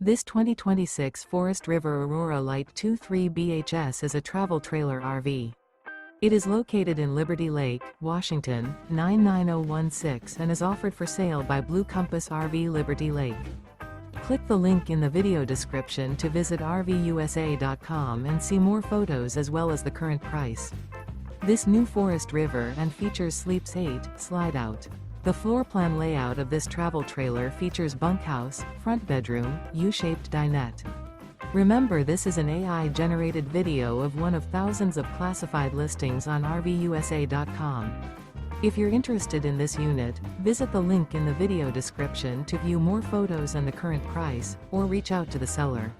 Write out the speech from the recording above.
This 2026 Forest River Aurora Light 23 BHS is a travel trailer RV. It is located in Liberty Lake, Washington, 99016 and is offered for sale by Blue Compass RV Liberty Lake. Click the link in the video description to visit RVUSA.com and see more photos as well as the current price. This new Forest River and features Sleeps 8, Slideout. The floor plan layout of this travel trailer features bunkhouse, front bedroom, U-shaped dinette. Remember, this is an AI-generated video of one of thousands of classified listings on RVUSA.com. If you're interested in this unit, visit the link in the video description to view more photos and the current price, or reach out to the seller.